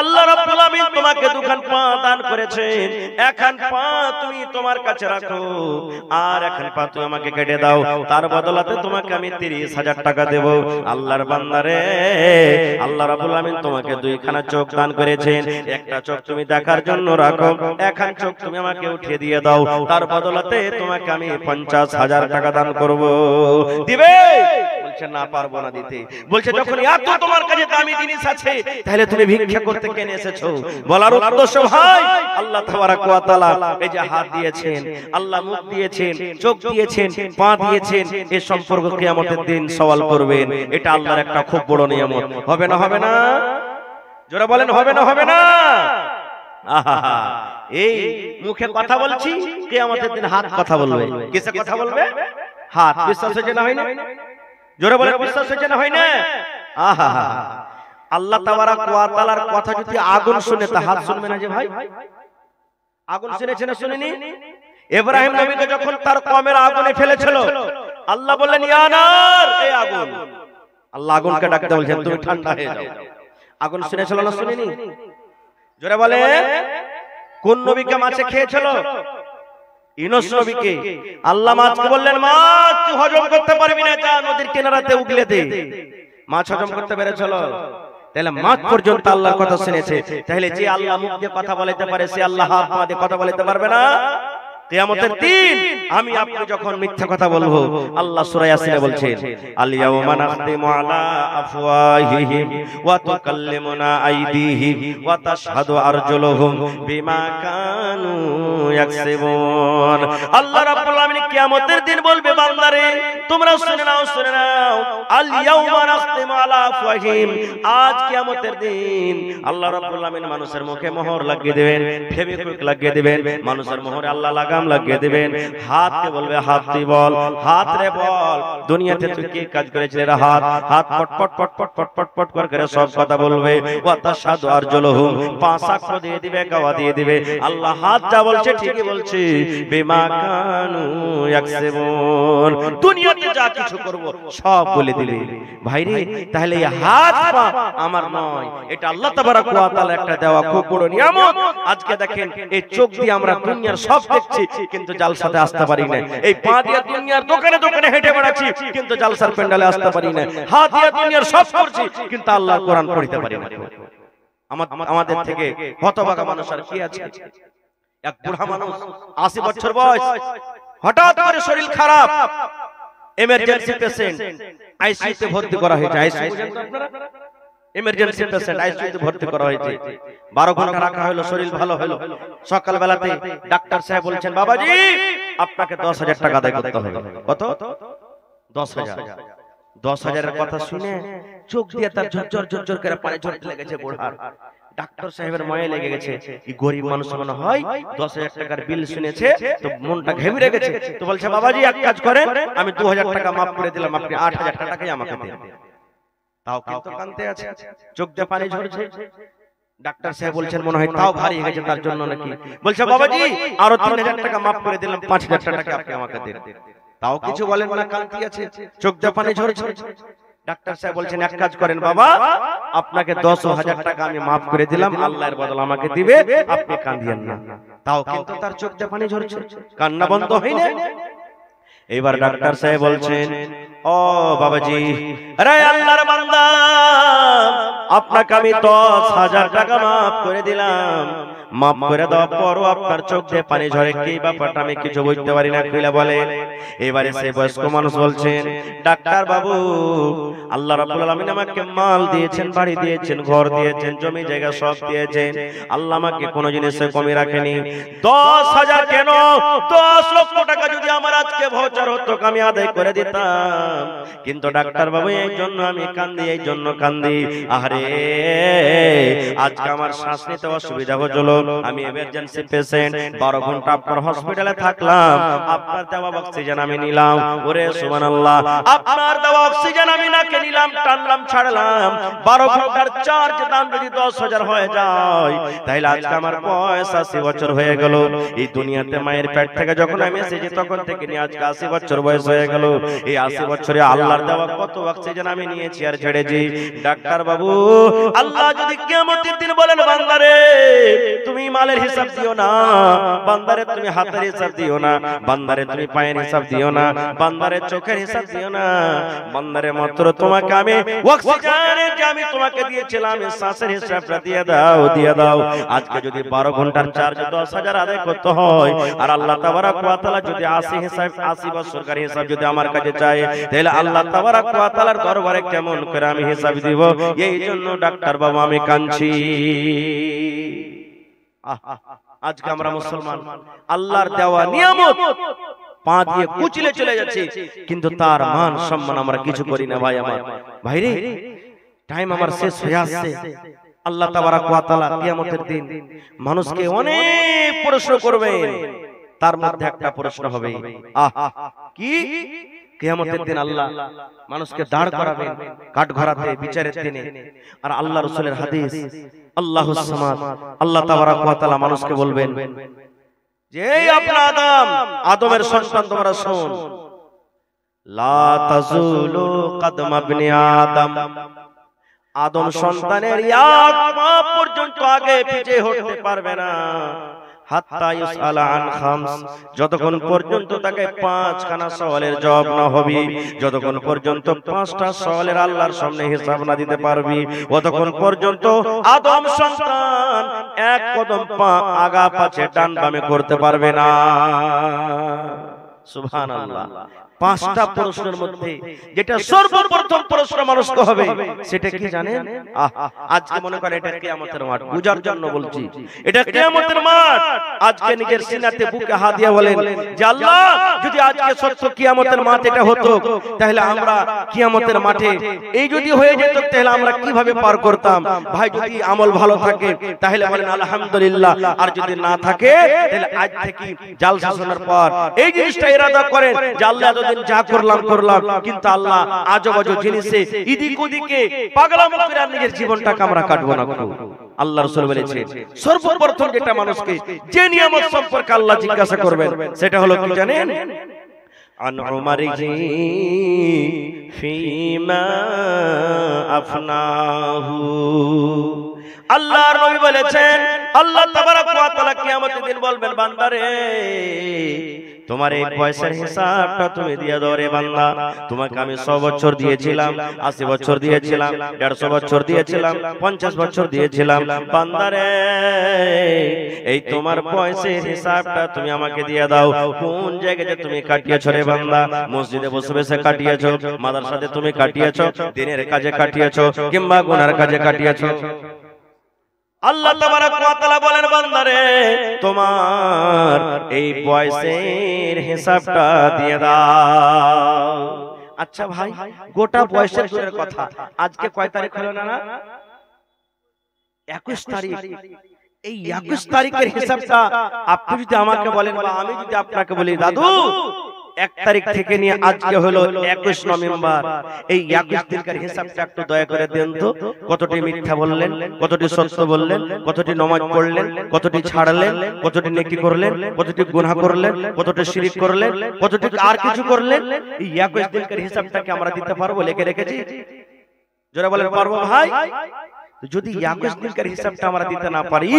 আল্লাহ রাব্বুল আমিন তোমাকে দুখান পা দান করেছেন, একখান পা তুমি তোমার কাছে রাখো, আর একখান পা তুমি আমাকে কেটে দাও, তার বদলাতে তোমাকে আমি 30,000 টাকা দেব। আল্লাহর বান্দা রে, আল্লাহ রাব্বুল আমিন তোমাকে 2খানা চোখ দান করেছেন, একটা চোখ তুমি দেখার জন্য রাখো, একখান চোখ তুমি আমাকে উঠিয়ে দিয়ে দাও, তার বদলাতে তোমাকে আমি 50,000 টাকা দান করব। দিবে? বলছে না, পারবো না দিতে। বলছে যখন এত তোমার কাছে দামি জিনিস আছে, তাহলে তুমি ভিক্ষা করতে কেন এসেছো? বলার উদ্দেশ্য ভাই, আল্লাহ তাবারাক ওয়া তাআলা এই যে হাত দিয়েছেন, আল্লাহ মুখ দিয়েছেন, চোখ দিয়েছেন, পা দিয়েছেন, এই সম্পর্ক কিয়ামতের দিন সওয়াল করবেন। এটা আল্লাহর একটা খুব বড় নিয়ামত। হবে না হবে না? জোরে বলেন হবে না হবে না? আহা, এই মুখে কথা বলছি, কিয়ামতের দিন হাত কথা বলবে। কিসে কথা বলবে? হাত। বিশ্বাস হচ্ছে না হয় না? জোরে বলেন বিশ্বাস হচ্ছে না হয় না? আহা, আল্লাহ তাবারাক ওয়া তাআলার কথা যদি আগুন শুনে, তা হাত শুনবে না যে ভাই? আগুন শুনেছে না শুনেনি? ইব্রাহিম নবীকে যখন তার কওমের আগুনে ফেলেছিল, আল্লাহ বললেন ইয়া নার, এই আগুন। আল্লাহ আগুনকে ডাকতে বলছেন তুমি ঠান্ডা হয়ে যাও। আগুন শুনেছিল না শুনেনি? জোরে বলে। কোন নবীকে মাছে খেয়েছিল? ইউনূস নবীকে। আল্লাহ মাছকে বললেন মাছ তুই হজম করতে পারবি না, যা নদীর কিনারাতে উগলে দে। মাছ হজম করতে পেরেছিল? তাহলে মাছ পর্যন্ত আল্লাহর কথা শুনেছে। তাহলে যে আল্লাহ মুখ দিয়ে কথা বলতে পারে, সে আল্লাহ হাত পা দিয়ে কথা বলতে পারবে না? কিয়ামতের দিন আমি আপনি যখন মিথ্যা কথা বলবো, আল্লাহ সূরা ইয়াসিনে বলছেন আল ইয়াওমা নাখতিমু আলা আফওয়াহিহিম ওয়া তুকাল্লিমুনা আইদিহিম ওয়া তাশহাদু আরজুলুহুম বিমা কানু ইয়াকসিবুন। আল্লাহ রাব্বুল আমিন কিয়ামতের দিন বলবে বান্দারে তোমরা শুনে নাও শুনে নাও, আল ইয়াওমা নাখতিমু আলা আফওয়াহিহিম, আজ কিয়ামতের দিন আল্লাহ রাব্বুল আমিন মানুষের মুখে মোহর লাগিয়ে দিবেন, ফেভিকুইক লাগিয়ে দিবেন, মানুষের মোহরে আল্লাহ লাগিয়ে দিবেন। হাতকে বলবে হাত তুই বল, হাত রে বল দুনিয়াতে তুই কি কাজ করেছিস রে হাত? হাত পট পট পট পট পট পট পট করে সব কথা বলবে। ওয়া তাশহাদু আরজুলুহুম, পা সাক্ষ্য দিয়ে দিবে, গাওয়া দিয়ে দিবে। আল্লাহ হাত যা বলছে ঠিকই বলছে, বিমা কানু ইয়াকসিবুন, দুনিয়াতে যা কিছু করব সব বলে দিবে। ভাইরে তাহলে এই হাত পা আমার নয়, এটা আল্লাহ তাবারাক ওয়া তাআলা একটা দেওয়া খুব বড় নিয়ামত। আজকে দেখেন এই চোখ দিয়ে আমরা দুনিয়ার সব দেখছি, কিন্তু জালসাতে আসতে পারি না। এই পা দিয়ে দুনিয়ার দোকানে দোকানে হেঁটে বেড়াচ্ছি, কিন্তু জালসার প্যান্ডেলে আসতে পারি না। হাত দিয়ে দুনিয়ার সব করছি, কিন্তু আল্লাহর কোরআন পড়তে পারি না। আমাদের থেকে হতভাগা মানুষ আর কি আছে? এক বুড়া মানুষ 80 বছর বয়স, হঠাৎ করে শরীর খারাপ, এমার্জেন্সি পেশেন্ট, আইসিইউতে ভর্তি করা হয়েছে। আইসিইউ আপনারা এমার্জেন্সি পেশেন্ট আইসিইউতে ভর্তি করা হয়েছে। 12 ঘন্টা রাখা হলো, শরীর ভালো হলো। সকাল বেলাতে ডাক্তার সাহেব বলছেন বাবাজি আপনাকে 10,000 টাকা আদায় করতে হবে। কত? 10,000। 10,000 এর কথা শুনে চোখ দিয়ে তার ঝরঝর ঝরঝর করে পানি ঝরতে লেগেছে বুড়ার। ডাক্তার সাহেবের মায়া লেগে গেছে, কি গরিব মানুষ মনে হয় 10,000 টাকার বিল শুনেছে তো মনটা ঘেমে গেছে। তো বলছে বাবাজি এক কাজ করেন, আমি 2,000 টাকা মাফ করে দিলাম, আপনি 8,000 টাকাই আমাকে দেন। তাও কিন্তু কাঁদতে আছে, চোখ দিয়ে পানি ঝরছে। ডাক্তার সাহেব বলছেন মনে হয় তাও ভারী হয়ে গেছে তার জন্য নাকি। বলছে বাবাজি আরো 3,000 টাকা মাফ করে দিলাম, 5,000 টাকা আপনি আমাকে দেন। তাও কিছু বলেন না, কাঁদতে আছে, চোখ দিয়ে পানি ঝরছে। ডাক্তার সাহেব বলছেন এক কাজ করেন বাবা, আপনাকে 10,000 টাকা আমি মাফ করে দিলাম, আল্লাহর বদলে আমাকে দিবে, আপনি কাঁদিয়েন না। তাও কিন্তু তার চোখ দিয়ে পানি ঝরছে, কান্না বন্ধ হয় না। এবার ডাক্তার সাহেব বলছেন, ও বাবাজি, আরে আল্লাহর বান্দা, আপনাকে আমি 10,000 টাকা মাফ করে দিলাম। মাফ করে দেওয়ার পরও আপনার চোখ দিয়ে পানি ঝরে, কি ব্যাপারটা আমি কিছু বুঝতে পারি না, খুলে বলেন। এবারে সেই বয়স্ক মানুষ বলছেন, ডাক্তার বাবু, আল্লাহ রাব্বুল আলামিন আমাকে মাল দিয়েছেন, বাড়ি দিয়েছেন, ঘর দিয়েছেন, জমি জায়গা সব দিয়েছেন। আল্লাহ আমাকে কোনো জিনিসে কমই রাখেনি। 10,000 কেন, 10 লক্ষ টাকা যদি আমার আজকে ভাউচার হতো, আমি আদায় করে দিতাম। কিন্তু ডাক্তার বাবু, এই জন্য আমি কান্দি, এই জন্য কান্দি। আরে আজকে আমার শ্বাস নিতে অসুবিধা হচ্ছিল, আমি এমার্জেন্সি পেশেন্ট, 12 ঘন্টা আপনার হসপিটালে থাকলাম, আপনার দেওয়া অক্সিজেন আমি নিলাম। ওরে সুবহানাল্লাহ, আপনার দেওয়া অক্সিজেন আমি নাকে নিলাম, টানলাম, ছাড়লাম। 12 ঘন্টার চার্জ দাম যদি 10,000 হয়ে যায়, তাহলে আজকে আমার বয়স 80 বছর হয়ে গেল। এই দুনিয়াতে মায়ের পেট থেকে যখন আমি এসেছি তখন থেকে নিয়ে আজকে 80 বছর বয়স হয়ে গেল। এই 80 বছরে আল্লাহর দেওয়া কত অক্সিজেন আমি নিয়েছি আর ছেড়েছি। ডাক্তার বাবু, আল্লাহ যদি কিয়ামতের দিন বলেন, বান্দারে তুমি মালের হিসাব দিও না, বান্দারে তুমি হাতের হিসাব দিও না, বান্দারে তুমি পায়ের হিসাব দিও না, বান্দারে চোখের হিসাব দিও না, বান্দারে মাত্র তোমাকে আমি অক্সিজেনের যে আমি তোমাকে দিয়েছিলাম এই শ্বাসের হিসাবটা দিয়ে দাও, দিয়ে দাও। আজকে যদি 12 ঘন্টার চার্জ 10,000 আদায় করতে হয়, আর আল্লাহ তাবারক ওয়া তাআলা যদি 80 বছরকার হিসাব যদি আমার কাছে চায়, তাহলে আল্লাহ তাবারক ওয়া তাআলার দরবারে কেমন করে আমি হিসাব দিব? এই জন্য ডাক্তার বাবু আমি কাঁদছি। আজকে আমরা মুসলমান আল্লাহর দেওয়া নিয়ামত পা দিয়ে কুচলে চলে যাচ্ছে, কিন্তু তার মান সম্মান আমরা কিছু করি না। ভাই আমার, ভাইরে, টাইম আমার শেষ হয়ে আসছে। আল্লাহ তাবারক ওয়া তাআলা কিয়ামতের দিন মানুষকে অনেক প্রশ্ন করবেন, তার মধ্যে একটা প্রশ্ন হবে, কি? কিয়ামতের দিন আল্লাহ মানুষকে দাঁড় করাবেন কাঠগড়াতে বিচারের দিনে। আর আল্লাহ রাসূলের হাদিস, আল্লাহুস সামাদ, আল্লাহ তাবারক ওয়া তাআলা মানুষকে বলবেন যে, এই আপনার আদমের সন্তান, তোমরা শোন, লা তাজুলু কদম ইবনে আদম, আদম সন্তানের এক পা পর্যন্ত আগে পিছে হতে পারবে না, হাত্তা ইউসআলা আন খামস, যতক্ষণ পর্যন্ত তাকে 5খানা সওয়ালের জবাব না হবে, যতক্ষণ পর্যন্ত 5টা সওয়ালের আল্লাহর সামনে হিসাব না দিতে পারবি, ততক্ষণ পর্যন্ত আদম সন্তান এক কদম পা আগা পাছে ডান বামে করতে পারবে না। সুবহানাল্লাহ। 5টা প্রশ্নের মধ্যে যেটা সর্বপ্রথম প্রশ্ন মানুষকে হবে সেটা কি জানেন? আজকে মনে করেন এটা কিয়ামতের মাঠ, বুঝার জন্য বলছি, এটা কিয়ামতের মাঠ। আজকে নিজের সিনাতে বুকে হাত দিয়ে বলেন যে, আল্লাহ, যদি আজকে সত্য কিয়ামতের মাঠ এটা হতো, তাহলে আমরা কিয়ামতের মাঠে এই যদি হয়ে যেত, তাহলে আমরা কিভাবে পার করতাম? ভাই, যদি আমল ভালো থাকে তাহলে বলেন আলহামদুলিল্লাহ, আর যদি না থাকে তাহলে আজ থেকে জালসা শোনার পর এই জিনিসটা ইরাদা করেন যে, আল্লাহ যা করলাম করলাম, কিন্তু আল্লাহ আজব আজব জিনিসে ইদিক ওদিকে পাগলামো করে নিজের জীবনটাকে আমরা কাটবো না। আল্লাহ রাসূল বলেছেন, সর্বপ্রথম যেটা মানুষকে যে নিয়ামত সম্পর্কে আল্লাহ জিজ্ঞাসা করবেন সেটা হলো কি জানেন? আন উমারিহি ফিমা আফনাহু। আল্লাহর নবী বলেছেন, আল্লাহ তাবারক ওয়া তাআলা কিয়ামতের দিন বলবেন, বান্দারে, তোমার এই পয়সার হিসাবটা তুমি দিয়ে দাও রে বান্দা। তোমাকে আমি 100 বছর দিয়েছিলাম, 80 বছর দিয়েছিলাম, 150 বছর দিয়েছিলাম, 50 বছর দিয়েছিলাম, বান্দারে, এই তোমার পয়সার হিসাবটা তুমি আমাকে দিয়ে দাও। কোন জায়গায় তুমি কাটিয়েছো রে বান্দা? মসজিদে বসে বসে কাটিয়েছো, মাদ্রাসাতে তুমি কাটিয়েছো, দিনের কাজে কাটিয়েছো, কিংবা গুনার কাজে কাটিয়েছো। আল্লাহ তাবারক ওয়া তাআলা বলেন, বান্দারে, তোমার এই পয়সার হিসাবটা দিয়ে দাও। আচ্ছা ভাই, গোটা পয়সার দূরের কথা, আজকে কয় তারিখ হলো না? 21 তারিখ। এই 21 তারিখের হিসাবটা আপনি যদি আমাকে বলেন, বা আমি যদি আপনাকে বলি, দাদু 1 তারিখ থেকে নিয়ে আজকে হলো 21 নভেম্বর, এই 21 দিনকার হিসাবটা একটু দয়া করে দেন তো। কতটি মিথ্যা বললেন, কতটি সত্য বললেন, কতটি নামাজ পড়লেন, কতটি ছাড়লেন, কতটি নেকি করলেন, কতটি গুনাহ করলেন, কতটি শিরক করলেন, কতটি আর কিছু করলেন? এই 21 দিনকার হিসাবটাকে আমরা দিতে পারবো? লিখে রেখেছি? যারা বলেন পারবো ভাই, যদি 21 দিনকার হিসাবটা আমরা দিতে না পারি,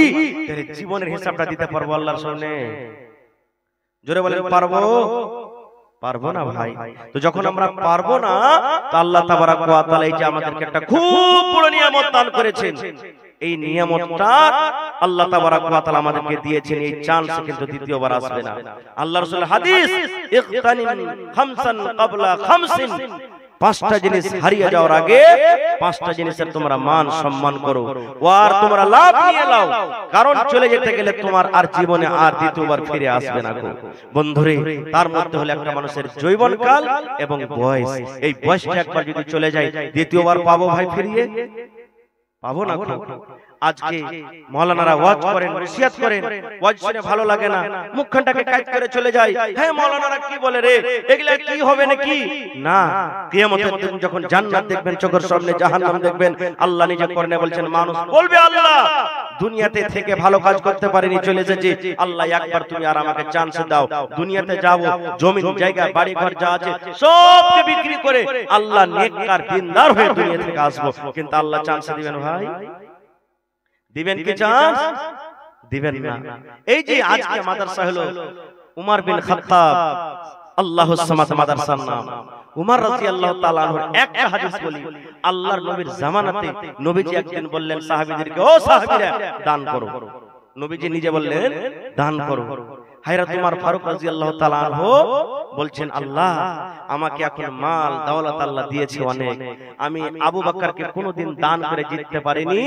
তাহলে জীবনের হিসাবটা দিতে পারবো আল্লাহর সামনে? জোরে বলেন পারবো? পারবো না ভাই। তো যখন আমরা পারবো না, তো আল্লাহ তাবারাক ওয়া তাআলা এই যে আমাদেরকে একটা খুব বড় নিয়ামত দান করেছেন, এই নিয়ামতটা আল্লাহ তাবারাক ওয়া তাআলা আমাদেরকে দিয়েছেন, এই চান্স কিন্তু দ্বিতীয়বার আসবে না। আল্লাহ রাসূলের হাদিস, ইগতানিম খামসান ক্বাবলা খামসিন, পাঁচটা জিনিস হারিয়ে যাওয়ার আগে পাঁচটা জিনিসের তোমরা মান সম্মান করো, আর তোমরা লাভ নিয়ে নাও, কারণ চলে যেতে গেলে তোমার আর জীবনে আর দ্বিতীয়বার ফিরে আসবে না গো বন্ধুরে। তার মধ্যে হলো একটা মানুষের যৌবনকাল এবং বয়স। এই বয়সটা একবার যদি চলে যায়, দ্বিতীয়বার পাবো ভাই ফিরিয়ে? পাবো না। আজকে মাওলানারা ওয়াজ করেন, নসিহত করেন, ওয়াজ শুনে ভালো লাগে না, মুখখানটাকে কাজ করে চলে যায়, হ্যাঁ মাওলানারা কি বলে রে, এগুলা কি হবে নাকি? না, কিয়ামতের দিন যখন জান্নাত দেখবেন, চোখের সামনে জাহান্নাম দেখবেন, আল্লাহ নিজে করনে বলছেন, মানুষ বলবে আল্লাহ দুনিয়াতে থেকে ভালো কাজ করতে পারিনি, চলে এসেছি, আল্লাহ একবার তুমি আর আমাকে চান্স দাও, দুনিয়াতে যাব, জমি জায়গা বাড়ি ঘর যা আছে সবকে বিক্রি করে আল্লাহ নেককার দিনদার হয়ে দুনিয়া থেকে আসবো। কিন্তু আল্লাহ চান্স দিবেন ভাই? দিবেন কি চান্স? দিবেন না। এই যে আজকে মাদ্রাসা হলো উমর বিন খাত্তাব আল্লাহুস সামাদ মাদ্রাসার নাম, উমর রাদিয়াল্লাহু তাআলা আনহু একটা হাদিস বলি, আল্লাহর নবীর জামানাতে নবীজি একদিন বললেন সাহাবীদেরকে, ও সাহাবীরা দান করো। নবীজি নিজে বললেন দান করো। হযরত উমর ফারুক রাদিয়াল্লাহু তাআলা আনহু বলছেন, আল্লাহ আমাকে এখন মাল দৌলত আল্লাহ দিয়েছে অনেক, আমি আবু বকরকে কোনোদিন দান করে জিততে পারিনি,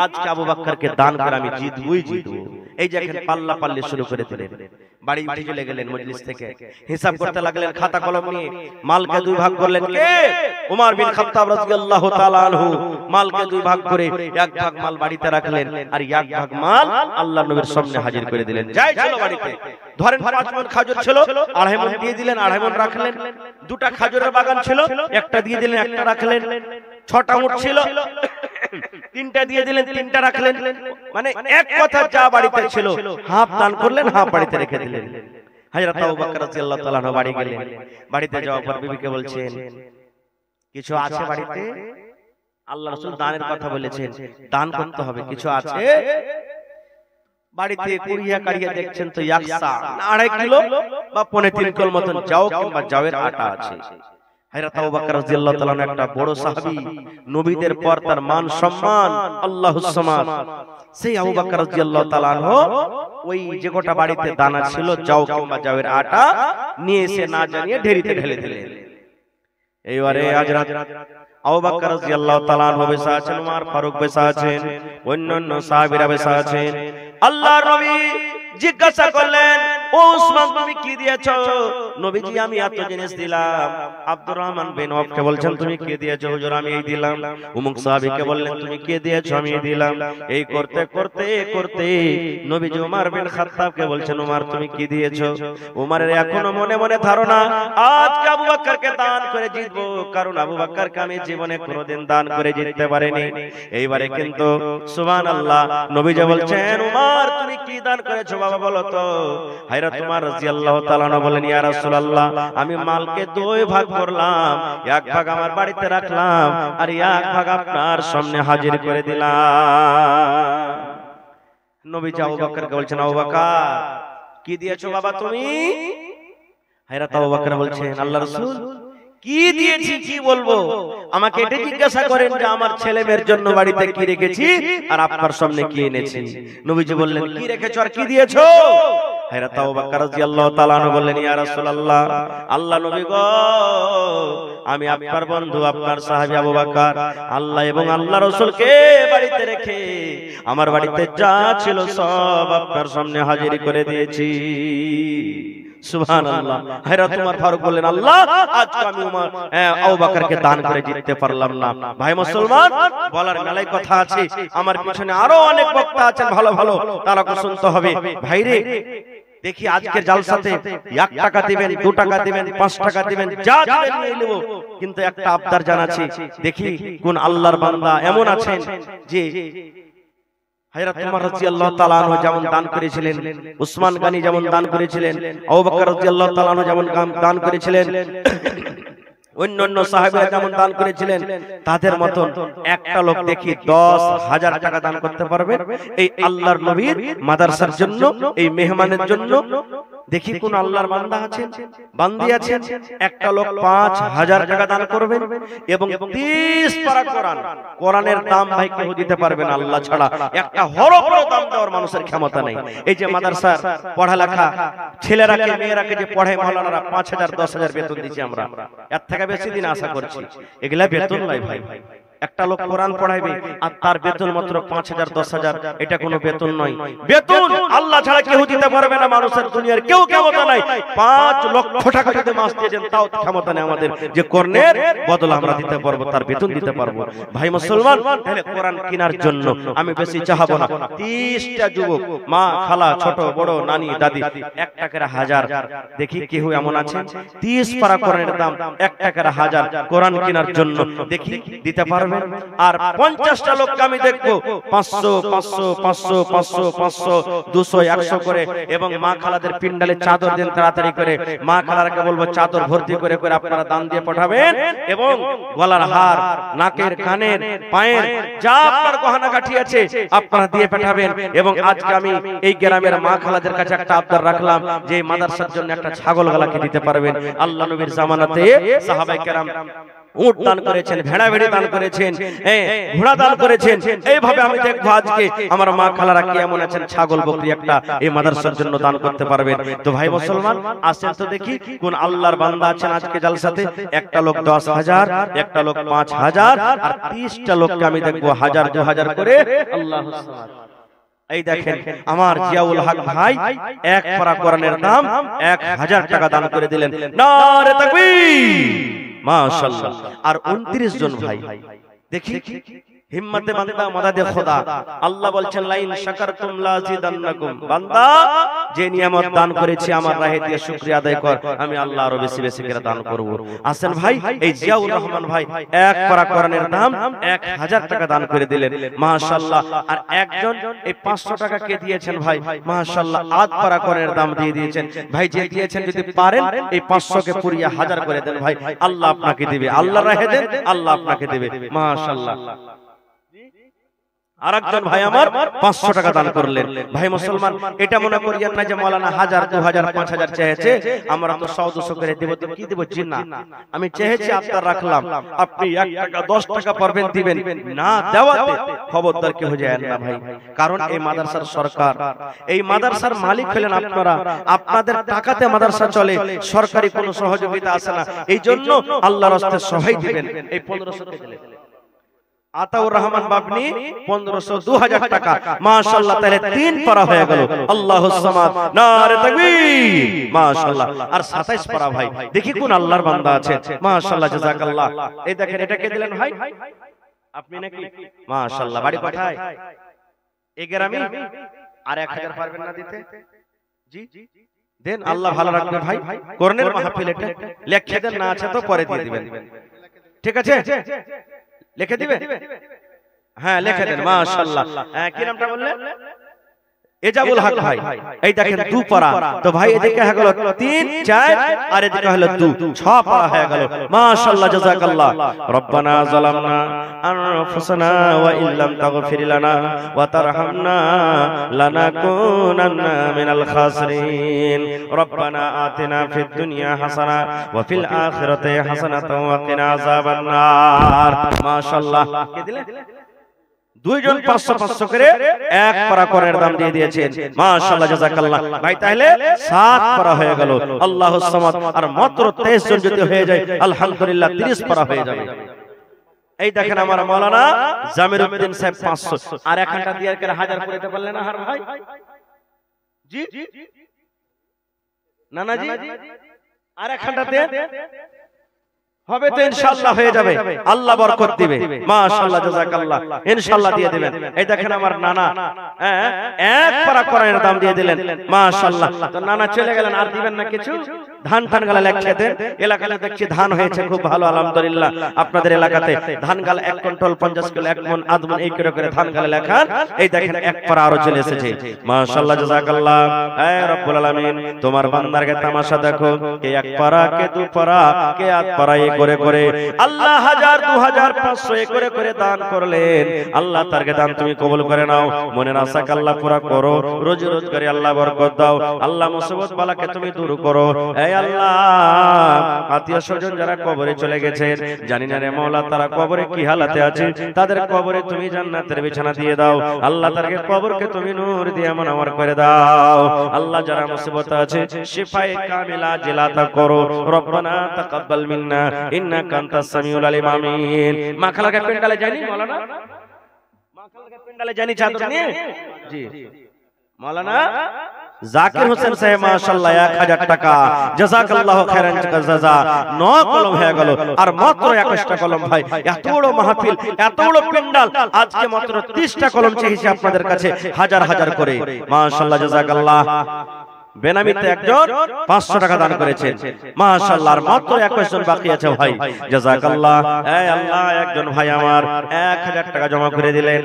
আজকে আবু বকরকে দান করে আমি জিতবই জিতবো। এই যে এখন পাল্লা পাল্লি শুরু করে দিলেন, বাড়ি উঠে চলে গেলেন মজলিস থেকে, হিসাব করতে লাগলেন খাতা কলম নিয়ে, মালকে দুই ভাগ করলেন কে? উমর বিন খাত্তাব রাদিয়াল্লাহু তাআলা আনহু। মালকে দুই ভাগ করে এক ভাগ মাল বাড়িতে রাখলেন, আর এক ভাগ মাল আল্লাহর নবীর সামনে হাজির করে দিলেন। যাই ছিল বাড়িতে, ধরেন 5 মণ খাজুর ছিল, 2.5 মণ দিয়ে দিলেন, 2.5 মণ রাখলেন। দুটা খাজুরের বাগান ছিল, একটা দিয়ে দিলেন, একটা রাখলেন। 6টা উট ছিল, 3টা দিয়ে দিলেন, 3টা রাখলেন। মানে এক কথা যা বাড়িতে ছিল হাফ দান করলেন, হাফ বাড়িতে রেখে দিলেন। হযরত আবু বকর রাদিয়াল্লাহু তাআলা আনহু বাড়ি গেলেন। বাড়িতে যাওয়ার পর বিবিকে বলছেন, কিছু আছে বাড়িতে? আল্লাহ রাসূল দানের কথা বলেছেন, দান করতে হবে, কিছু আছে? বাড়িতে কুড়িয়া কাড়িয়া দেখছেন তো 1.5 কিলো বা 3.5 কিলোর মতন যাও কিংবা জাওয়ের আটা আছে। হযরত আবু বকর রাদিয়াল্লাহু তাআলা একটা বড় সাহাবী, নবীদের পর তার মান সম্মান আল্লাহুস সামাদ, সেই আবু বকর রাদিয়াল্লাহু তাআলা আনহু ওই যে গোটা বাড়িতে দানা ছিল যাও কিংবা জাওয়ের আটা নিয়ে এসে না জানিয়ে ঢেরিতে ঢেলে দিলেন। এইবারে আজ রাত আবু বকর রাদিয়াল্লাহু তাআলা আনহু বসে আছেন, উমর ফারুক বসে আছেন, অন্যান্য সাহাবীরা বসে আছেন। আল্লাহর নবী জিজ্ঞাসা করলেন, ও উসমান তুমি কি দিয়েছো? নবীজি আমি এত জিনিস দিলাম। আব্দুর রহমান বিন আওফকে বলছেন, তুমি কি দিয়েছো? হুজুর আমি এই দিলাম। উমুক সাহাবীকে বললেন, তুমি কি দিয়েছো? আমি এই দিলাম। এই করতে করতে করতে নবীজি উমর বিন খাত্তাবকে বলছেন, উমর তুমি কি দিয়েছো? উমরের এখনো মনে মনে ধারণা আজকে আবু বকরকে দান করে জিতবো, কারণ আবু বকরকে আমি জীবনে কোনোদিন দান করে জিততে পারিনি। এইবারে কিন্তু সুবহানাল্লাহ, নবীজি বলছেন, উমর তুমি কি দান করেছো বাবা বলো তো? হযরত উমর রাদিয়াল্লাহু তাআলা বলেন, ইয়া রাসূলুল্লাহ আমি মালকে 2 ভাগ করলাম, এক ভাগ আমার বাড়িতে রাখলাম, আর এক ভাগ আপনার সামনে হাজির করে দিলাম। নবীজি আবু বকরকে বলছেন, আবু বকর কি দিয়েছো বাবা তুমি? হযরত আবু বকর বলছেন, আল্লাহর রাসূল কি দিয়েছি কি বলবো? আমাকে এটা জিজ্ঞাসা করেন যে আমার ছেলে মেয়ের জন্য বাড়িতে কি রেখেছি আর আপনার সামনে কি এনেছি। নবীজি বললেন, কি রেখেছো আর কি দিয়েছো? হযরত আবু বকর রাদিয়াল্লাহু তাআলা আনহু বললেন, ইয়া রাসূলুল্লাহ আল্লাহ নবী গো, আমি আপনার বন্ধু আপনার সাহাবী আবু বকর আল্লাহ এবং আল্লাহ রাসূলকে বাড়িতে রেখে আমার বাড়িতে যা ছিল সব আপনার সামনে হাজির করে দিয়েছি। সুবহানাল্লাহ। হযরত উমর ফারুক বললেন, আল্লাহ আজকে আমি উমর আবু বকরকে দান করে জিততে পারলাম না। ভাই মুসলমান, বলার মেলায় কথা আছে, আমার পিছনে আরো অনেক বক্তা আছেন ভালো ভালো, তারাকে শুনতে হবে। ভাইরে দেখি আজকের জালসাতে 1 টাকা দিবেন, 2 টাকা দিবেন, 5 টাকা দিবেন, যা দিবেন নিয়ে নেব, কিন্তু একটা আবদার জানাচ্ছি, দেখি কোন আল্লাহর বান্দা এমন আছেন যে হযরত উমর রাদিয়াল্লাহু তাআলা আনহু যেমন দান করেছিলেন, উসমান গনি যেমন দান করেছিলেন, আবু বকর রাদিয়াল্লাহু তাআলা আনহু যেমন দান করেছিলেন, অন্যান্য সাহাবীরা যেমন দান করেছিলেন তাদের মতন একটা লোক দেখি 10,000 টাকা দান করতে পারবে এই আল্লাহর নবীর মাদ্রাসার জন্য, এই মেহমানের জন্য। দেখি কোন আল্লাহর বান্দা আছেন, বান্দি আছেন, একটা লোক 5,000 টাকা দান করবেন এবং 30 পারা কোরআন। কোরআনের দাম ভাই কেউ দিতে পারবে না আল্লাহ ছাড়া। একটা হরফের দাম দেওয়ার মানুষের ক্ষমতা নেই। এই যে মাদ্রাসার পড়ালেখা ছেলেরাকে মেয়েরাকে যে পড়ায় মাওলানারা 5,000 10,000 বেতন দিচ্ছি আমরা, এর থেকে বেশি দিন আশা করছি। এগুলা বেতন নয় ভাই। একটা লোক কোরআন পড়াইবে আর তার বেতন মাত্র 5,000 10,000, এটা কোনো বেতন নয়। বেতন আল্লাহ ছাড়া কেউ দিতে পারবে না, মানুষের দুনিয়ার কেউ ক্ষমতা নাই। 5 লক্ষ টাকা যদি মাস দিয়েছেন তাও ক্ষমতা নেই আমাদের যে কোরআনের বদলা আমরা দিতে পারবো, তার বেতন দিতে পারবো। ভাই মুসলমান, তাহলে কোরআন কেনার জন্য আমি বেশি চাহাবো না। 30টা যুবক, মা খালা ছোট বড় নানি দাদি, 1 টাকার 1000। দেখি কেউ এমন আছে 30 পারা কোরআনের দাম 1 টাকার 1000 কোরআন কেনার জন্য, দেখি দিতে পারবে? আর 50টা লোককে আমি দেখবো 500 500 500 500 500 200 100 করে, এবং মা খালাদের পিন্ডালে চাদর দেন তাড়াতাড়ি করে। মা খালারকে বলবো চাদর ভর্তি করে করে আপনারা দান দিয়ে পাঠাবেন, এবং গলার হার, নাকের, কানের, পায়ের যা আপনার গহনা গাঠি আছে আপনারা দিয়ে পাঠাবেন। এবং আজকে আমি এই গ্রামের মা খালাদের কাছে একটা আবদার রাখলাম যে মাদ্রাসার জন্য একটা ছাগল গলাকে দিতে পারবেন। আল্লাহ নবীর জামানাতে সাহাবায়ে কেরাম উট দান করেছেন, ভেড়া ভেড়ি দান করেছেন, ঘোড়া দান করেছেন। এইভাবে আমি দেখবো আজকে আমার মা খালারা কি এমন আছেন ছাগল বকরি একটা এই মাদ্রাসার জন্য দান করতে পারবেন। তো ভাই মুসলমান, আসেন তো দেখি কোন আল্লাহর বান্দা আছেন আজকে জালসাতে। একটা লোক 10,000, একটা লোক 5,000, আর 30টা লোককে আমি দেখবো 1000 2000 করে। আল্লাহু সামাদ। এই দেখেন আমার জিয়াউল হক ভাই 1 পারা কোরআনের দাম 1000 টাকা দান করে দিলেন। নারে তাকবীর, মাশাআল্লাহ। আর 29 জন ভাই দেখি হিম্মতে বান্দা মাদাদে খোদা। আল্লাহ বলছেন লাইন শাকারতুম লাযিদান্নাকুম। বান্দা যে নিয়ামত দান করেছি আমার রাহে দিয়ে শুকরিয়া আদায় কর, আমি আল্লাহ আরো বেশি বেশি করে দান করব। আসেন ভাই, এই জিয়াউর রহমান ভাই 1 পারা কোরআনের দাম 1000 টাকা দান করে দিলেন, মাশাআল্লাহ। আর একজন এই 500 টাকা কে দিয়েছেন ভাই, মাশাআল্লাহ। 8 পারা কোরআনের দাম দিয়ে দিয়েছেন ভাই। যে দিয়েছেন যদি পারেন এই 500 কে পুরিয়া 1000 করে দেন ভাই, আল্লাহ আপনাকে দিবে। আল্লাহ রাহে দেন, আল্লাহ আপনাকে দিবে, মাশাআল্লাহ। আরেকজন ভাই আমার 500 টাকা দান করলেন। ভাই মুসলমান, এটা মনে করিয়েন না যে মাওলানা 1000 2000 5000 চেয়েছে আমরা তো 100 200 করে দেব, তো কি দেব জি না। আমি চেয়েছি আপনার রাখলাম, আপনি 1 টাকা 10 টাকা পারবেন দিবেন না, দেওয়াতে খবরদার কি হয়ে যায় না ভাই। কারণ এই মাদ্রাসার সরকার, এই মাদ্রাসার মালিক হলেন আপনারা। আপনাদের টাকাতে মাদ্রাসা চলে, সরকারি কোনো সহযোগিতা আসে না। এই জন্য আল্লাহর রাস্তায় সহায় দিবেন। এই 1500 টাকা দিলেন আতাউর রহমান বাবনি 1500 2000 টাকা, মাশাআল্লাহ। তাহলে 3 পারা হয়ে গেল। আল্লাহুস সামাদ, নারে তাকবীর, মাশাআল্লাহ। আর 27 পারা ভাই দেখি কোন আল্লাহর বান্দা আছে, মাশাআল্লাহ, জাযাকাল্লাহ। এই দেখেন এটা কে দিলেন ভাই, আপনি নাকি? মাশাআল্লাহ। বাড়ি কোথায়? এই গ্রামে। আর 1000 পারবেন না দিতে? জি দেন, আল্লাহ ভালো রাখবে ভাই। কোরআনের মাহফিল এটা লিখে দেন, না আছে তো পরে দিয়ে দিবেন, ঠিক আছে? লিখে দিবে? হ্যাঁ লিখে দেন, মাশাআল্লাহ। কি নামটা বললেন? এজাবুল হক ভাই। এই দেখেন 2 পারা। তো ভাই এদিকে হয়ে গেল 3 4, আর এদিকে হলো 2 6 পারা হয়ে গেল, মাশাআল্লাহ, জাযাকাল্লাহ। রব্বানা যালামনা আনফুসানা ওয়া ইল্লাম তাগফির লানা ওয়া তারহামনা লানাকুনান্না মিনাল খাসিরিন। রব্বানা আতিনা ফিদ দুনিয়া হাসানা ওয়া ফিল আখিরাতি হাসানাতাও ওয়া কিনা আযাবান নার। মাশাআল্লাহ। কে দিলেন? 2 জন 500 500 করে 1 পারা কোরআনের দাম দিয়ে দিয়েছেন, মাশাআল্লাহ, জাযাকাল্লাহ। ভাই তাহলে 7 পারা হয়ে গেল। আল্লাহুস সামাদ। আর মাত্র 23 জন যদি হয়ে যায় আলহামদুলিল্লাহ 30 পারা হয়ে যাবে। এই দেখেন আমার মাওলানা জামির উদ্দিন সাহেব 500, আর 1 দিয়ে করে 1000 করে দিতে পারলেন না হার ভাই? জি নানা জি, আর 1 দেন হবে তো ইনশাআল্লাহ হয়ে যাবে, আল্লাহ বরকত দিবে, মাশাআল্লাহ, জাযাকাল্লাহ। ইনশাআল্লাহ দিয়ে দিবেন। এই দেখেন আমার নানা 1 পারা কোরআনের দাম দিয়ে দিলেন, মাশাআল্লাহ। তো নানা চলে গেলেন, আর দিবেন না কিছু? ধান টান গালা লেখে দেন। এলাকাতে দেখছি ধান হয়েছে খুব ভালো আলহামদুলিল্লাহ। আপনাদের এলাকাতে ধান গালা 1 কুইন্টাল 50 কিলো 1 মণ আধ মণ এই করে ধান গালা লেখা। এই দেখেন এক পারা আরো চলে এসেছে। মাশাআল্লাহ জাযাকাল্লাহ। হে রব্বুল আলামিন তোমার বান্দারকে তামাশা দেখো, কে এক পারা কে দু পারা কে আধ পারা এই করে আল্লাহ 1000 2000 500 এই করে দান করলেন। আল্লাহ তারকে দান তুমি কবুল করে নাও। মনের আশা আল্লাহ পুরা করো, রোজি রোজগারে আল্লাহ বরকত দাও। আল্লাহ মুসিবত বালাকে তুমি দূর করো। হে আল্লাহ আত্মীয় স্বজন যারা কবরে চলে গেছে, জানি না রে মাওলা তারা কবরে কি হালাতে আছে, তাদের কবরে তুমি জান্নাতের বিছানা দিয়ে দাও। আল্লাহ তারকে কবরকে তুমি নূর দিয়ে আমার করে দাও। আল্লাহ যারা মুসিবত আছে শিফায়ে কামিলা জিলাতা করো। রব্বানা তাকাব্বাল মিন্না ইন্নাকা আনতাস সামিউল আলিম। আমিন। মা খালাকে পেন্ডালে জানি মাওলানা, মা খালাকে পেন্ডালে জানি চাদর নিয়ে জি মাওলানা জাকির হোসেন সাহেব মাশাআল্লাহ 1000 টাকা জাযাকাল্লাহু খাইরান জাযা। 9 কলম হয়ে গেল আর মাত্র 21টা কলম। ভাই এত বড় মাহফিল, এত বড় পেন্ডাল, আজকে মাত্র 30টা কলম চেয়েছি আপনাদের কাছে হাজার হাজার করে। মাশাআল্লাহ জাযাকাল্লাহ। বেনামিতে একজন 500 টাকা দান করেছেন মাশাআল্লাহ। আর মাত্র 21 জন বাকি আছে ভাই, জাযাকাল্লাহ। এই আল্লাহ একজন ভাই আমার 1000 টাকা জমা করে দিলেন।